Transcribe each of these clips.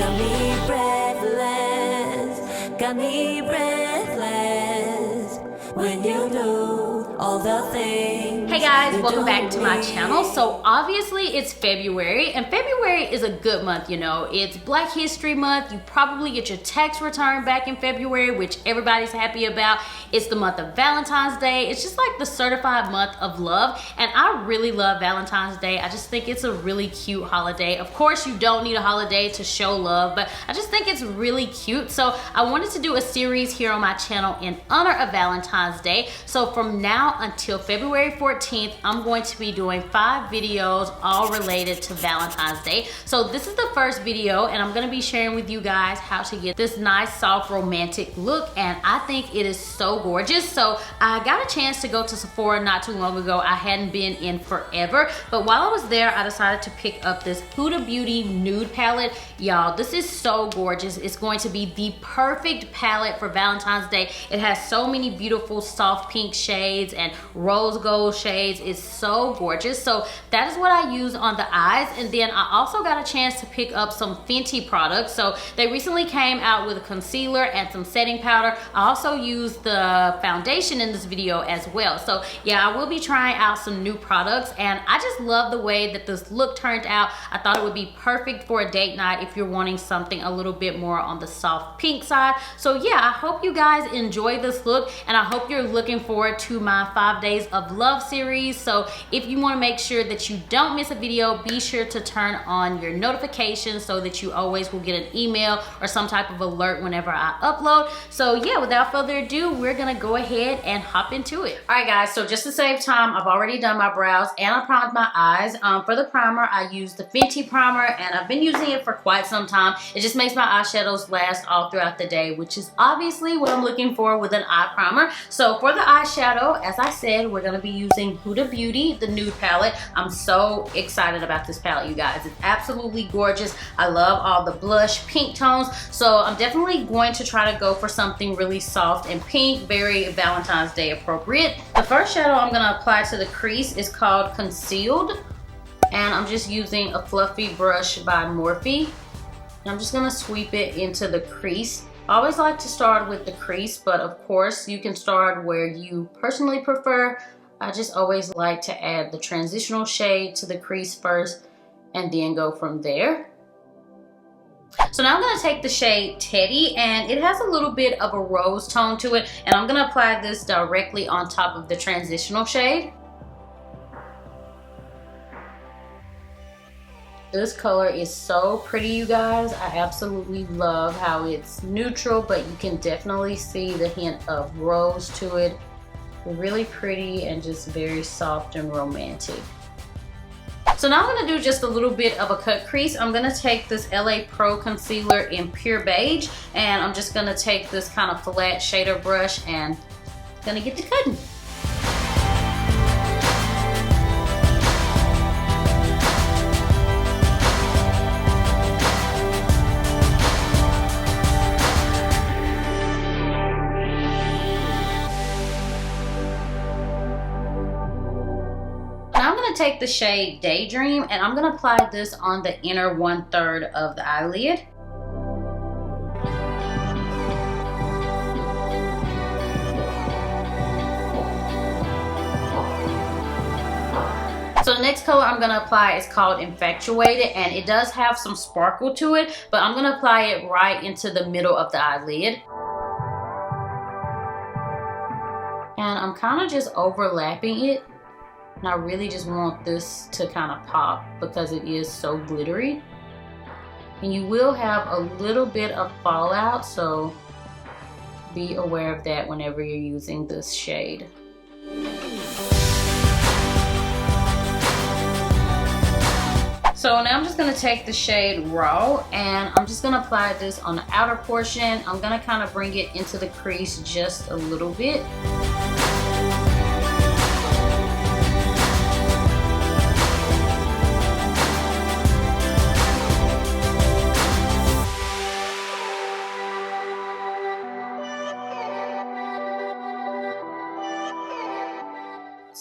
got me breathless, got me breathless when you do all the things. Hey guys, welcome back to my channel. So obviously it's February, and February is a good month, you know. It's Black History Month. You probably get your tax return back in February, which everybody's happy about. It's the month of Valentine's Day. It's just like the certified month of love, and I really love Valentine's Day. I just think it's a really cute holiday. Of course, you don't need a holiday to show love, but I just think it's really cute. So I wanted to do a series here on my channel in honor of Valentine's Day. So from now until February 14th, I'm going to be doing 5 videos all related to Valentine's Day. So this is the first video, and I'm going to be sharing with you guys how to get this nice, soft, romantic look, and I think it is so gorgeous. So I got a chance to go to Sephora not too long ago. I hadn't been in forever, but while I was there, I decided to pick up this Huda Beauty nude palette. Y'all, this is so gorgeous. It's going to be the perfect palette for Valentine's Day. It has so many beautiful soft pink shades and rose gold shades. It's so gorgeous. So that is what I use on the eyes, and then I also got a chance to pick up some Fenty products. So they recently came out with a concealer and some setting powder. I also used the foundation in this video as well. So yeah, I will be trying out some new products, and I just love the way that this look turned out. I thought it would be perfect for a date night if you're wanting something a little bit more on the soft pink side. So yeah, I hope you guys enjoy this look, and I hope you're looking forward to my 5 days of love series. So if you want to make sure that you don't miss a video, be sure to turn on your notifications so that you always will get an email or some type of alert whenever I upload. So yeah, without further ado, we're gonna go ahead and hop into it. All right guys, so just to save time, I've already done my brows and I primed my eyes. For the primer, I used the Fenty primer, and I've been using it for quite some time. It just makes my eyeshadows last all throughout the day, which is obviously what I'm looking for with an eye primer. So for the eyeshadow, as I said, we're gonna be using Huda Beauty, the nude palette. I'm so excited about this palette, you guys. It's absolutely gorgeous. I love all the blush pink tones, so I'm definitely going to try to go for something really soft and pink, very Valentine's Day appropriate. The first shadow I'm gonna apply to the crease is called Concealed, and I'm just using a fluffy brush by Morphe. And I'm just gonna sweep it into the crease. I always like to start with the crease, but of course you can start where you personally prefer. I just always like to add the transitional shade to the crease first and then go from there. So now I'm going to take the shade Teddy, and it has a little bit of a rose tone to it, and I'm going to apply this directly on top of the transitional shade. This color is so pretty, you guys. I absolutely love how it's neutral, but you can definitely see the hint of rose to it. Really pretty and just very soft and romantic. So now I'm going to do just a little bit of a cut crease. I'm going to take this LA Pro concealer in Pure Beige, and I'm just going to take this kind of flat shader brush and going to get to cutting. I'm going to take the shade Daydream, and I'm going to apply this on the inner 1/3 of the eyelid. So the next color I'm going to apply is called Infatuated, and it does have some sparkle to it, but I'm going to apply it right into the middle of the eyelid. And I'm kind of just overlapping it. And I really just want this to kind of pop because it is so glittery. And you will have a little bit of fallout, so be aware of that whenever you're using this shade. So now I'm just going to take the shade Raw, and I'm just going to apply this on the outer portion. I'm going to kind of bring it into the crease just a little bit.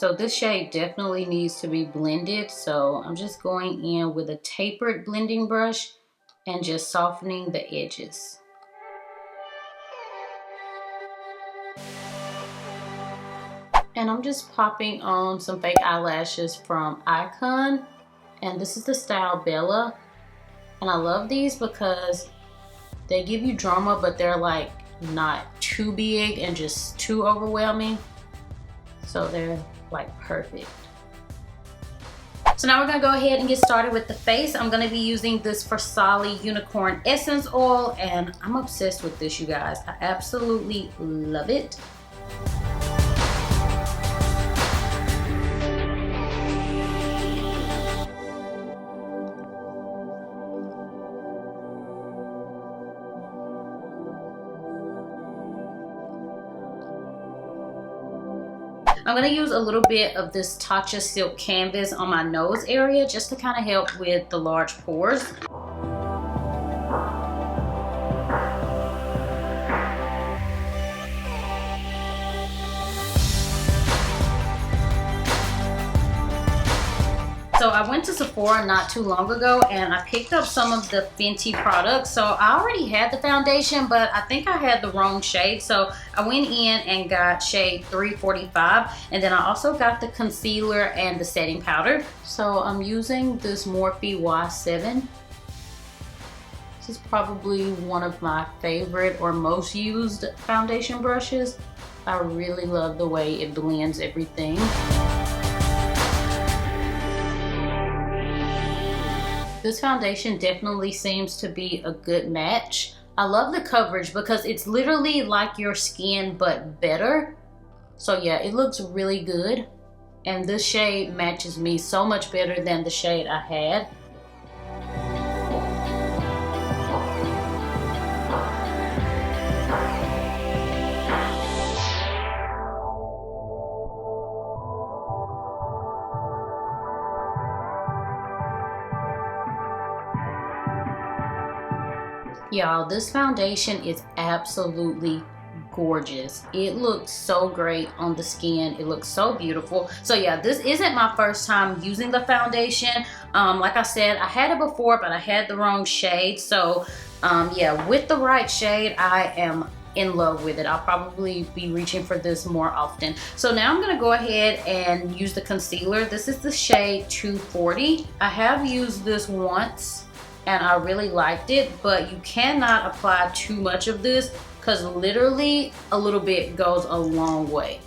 So this shade definitely needs to be blended. So I'm just going in with a tapered blending brush and just softening the edges. And I'm just popping on some fake eyelashes from Icon, and this is the style Bella. And I love these because they give you drama, but they're like not too big and just too overwhelming. So they're like perfect. So now we're gonna go ahead and get started with the face. I'm gonna be using this Versali Unicorn Essence Oil, and I'm obsessed with this, you guys. I absolutely love it. I'm gonna use a little bit of this TATCHA Silk Canvas on my nose area just to kind of help with the large pores. So I went to Sephora not too long ago and I picked up some of the Fenty products. So I already had the foundation, but I think I had the wrong shade. So I went in and got shade 345. And then I also got the concealer and the setting powder. So I'm using this Morphe Y7. This is probably one of my favorite or most used foundation brushes. I really love the way it blends everything. This foundation definitely seems to be a good match. I love the coverage because it's literally like your skin but better. So yeah, it looks really good. And this shade matches me so much better than the shade I had. Y'all, this foundation is absolutely gorgeous. It looks so great on the skin. It looks so beautiful. So yeah, this isn't my first time using the foundation. Like I said, I had it before, but I had the wrong shade. So yeah, with the right shade, I am in love with it. I'll probably be reaching for this more often. So now I'm gonna go ahead and use the concealer. This is the shade 240. I have used this once and I really liked it, but you cannot apply too much of this because literally a little bit goes a long way.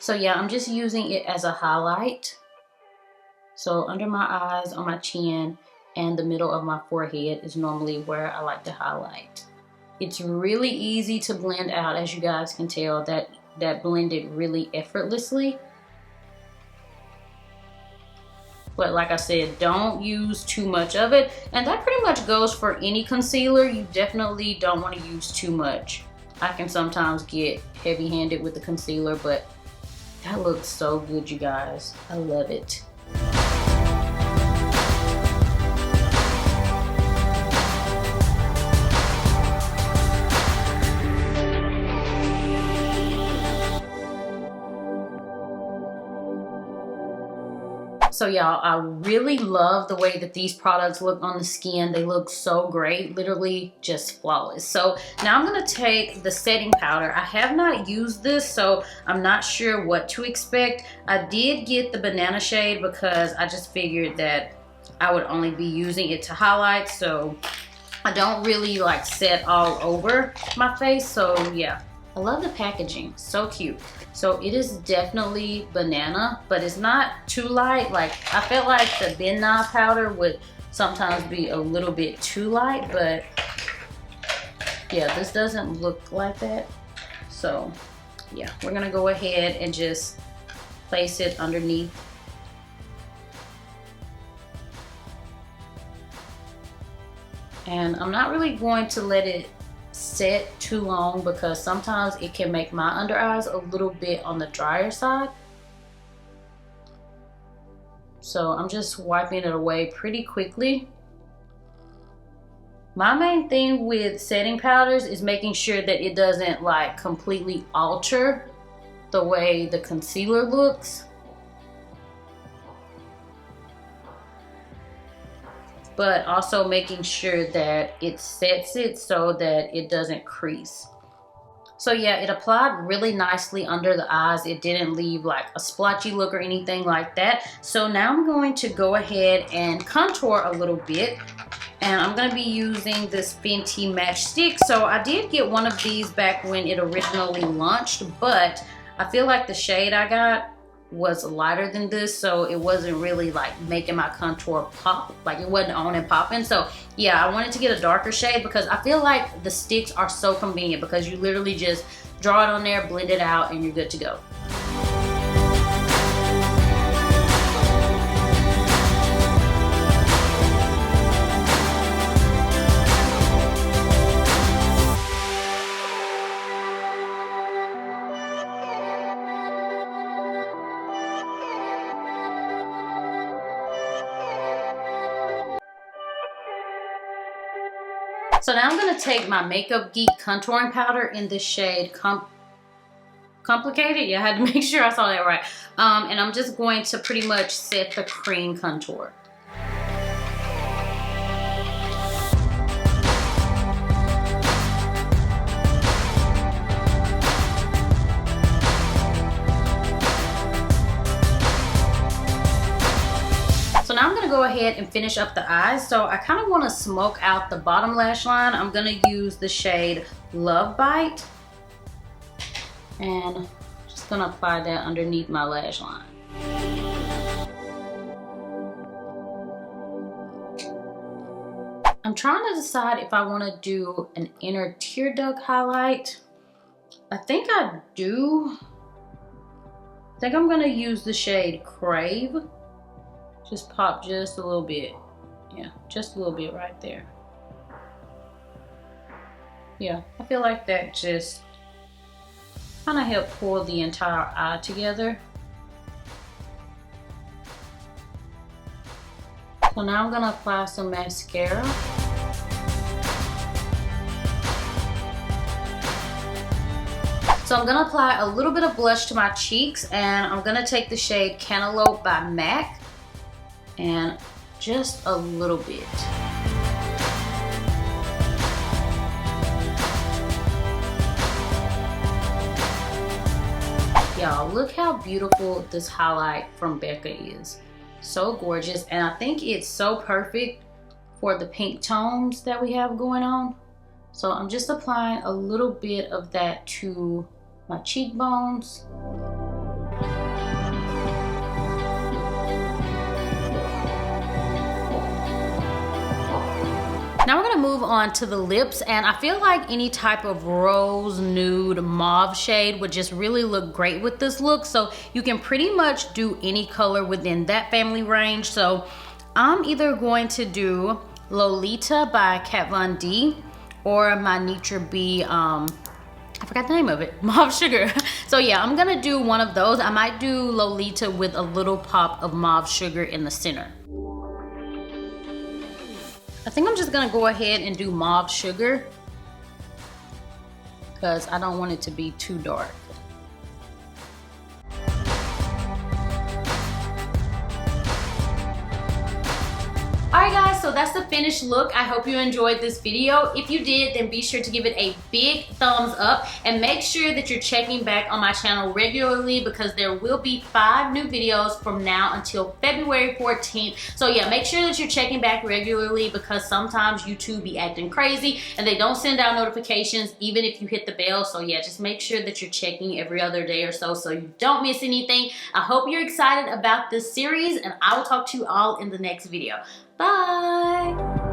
So yeah, I'm just using it as a highlight. So under my eyes, on my chin, and the middle of my forehead is normally where I like to highlight. It's really easy to blend out, as you guys can tell, that blended really effortlessly. But like I said, don't use too much of it. And that pretty much goes for any concealer. You definitely don't want to use too much. I can sometimes get heavy-handed with the concealer, but that looks so good, you guys. I love it. So y'all, I really love the way that these products look on the skin. They look so great, literally just flawless. So now I'm gonna take the setting powder. I have not used this, so I'm not sure what to expect. I did get the banana shade because I just figured that I would only be using it to highlight, so I don't really like set all over my face. So yeah, I love the packaging, so cute. So it is definitely banana, but it's not too light. Like, I felt like the Benna powder would sometimes be a little bit too light, but yeah, this doesn't look like that. So yeah, we're gonna go ahead and just place it underneath. And I'm not really going to let it set too long because sometimes it can make my under eyes a little bit on the drier side. So I'm just wiping it away pretty quickly. My main thing with setting powders is making sure that it doesn't like completely alter the way the concealer looks. but also making sure that it sets it so that it doesn't crease. So yeah, it applied really nicely under the eyes. It didn't leave like a splotchy look or anything like that. So now I'm going to go ahead and contour a little bit. And I'm going to be using this Fenty matchstick. So I did get one of these back when it originally launched, but I feel like the shade I got was lighter than this, so it wasn't really like making my contour pop, like it wasn't on and popping. So yeah, I wanted to get a darker shade because I feel like the sticks are so convenient because you literally just draw it on there, blend it out, and you're good to go. So now I'm going to take my MAKEUPGEEK contouring powder in the shade Complicated. Yeah, I had to make sure I saw that right. And I'm just going to pretty much set the cream contour. So now I'm going to go ahead and finish up the eyes. So I kind of want to smoke out the bottom lash line. I'm going to use the shade Love Bite. And just going to apply that underneath my lash line. I'm trying to decide if I want to do an inner tear duct highlight. I think I do. I think I'm going to use the shade Crave. Just pop just a little bit. Yeah, just a little bit right there. Yeah, I feel like that just kind of helped pull the entire eye together. So now I'm gonna apply some mascara. So I'm gonna apply a little bit of blush to my cheeks, and I'm gonna take the shade Cantaloupe by MAC. And just a little bit. Y'all, look how beautiful this highlight from Becca is. So gorgeous, and I think it's so perfect for the pink tones that we have going on. So I'm just applying a little bit of that to my cheekbones. Now we're gonna move on to the lips, and I feel like any type of rose, nude, mauve shade would just really look great with this look. So you can pretty much do any color within that family range. So I'm either going to do Lolita by Kat Von D or my NitraaB, I forgot the name of it, Mauve Sugar. So yeah, I'm gonna do one of those. I might do Lolita with a little pop of Mauve Sugar in the center. I think I'm just gonna go ahead and do Mauve Sugar because I don't want it to be too dark. Alright guys, so that's the finished look. I hope you enjoyed this video. If you did, then be sure to give it a big thumbs up and make sure that you're checking back on my channel regularly because there will be 5 new videos from now until February 14th. So yeah, make sure that you're checking back regularly because sometimes YouTube be acting crazy and they don't send out notifications even if you hit the bell. So yeah, just make sure that you're checking every other day or so you don't miss anything. I hope you're excited about this series, and I will talk to you all in the next video. Bye!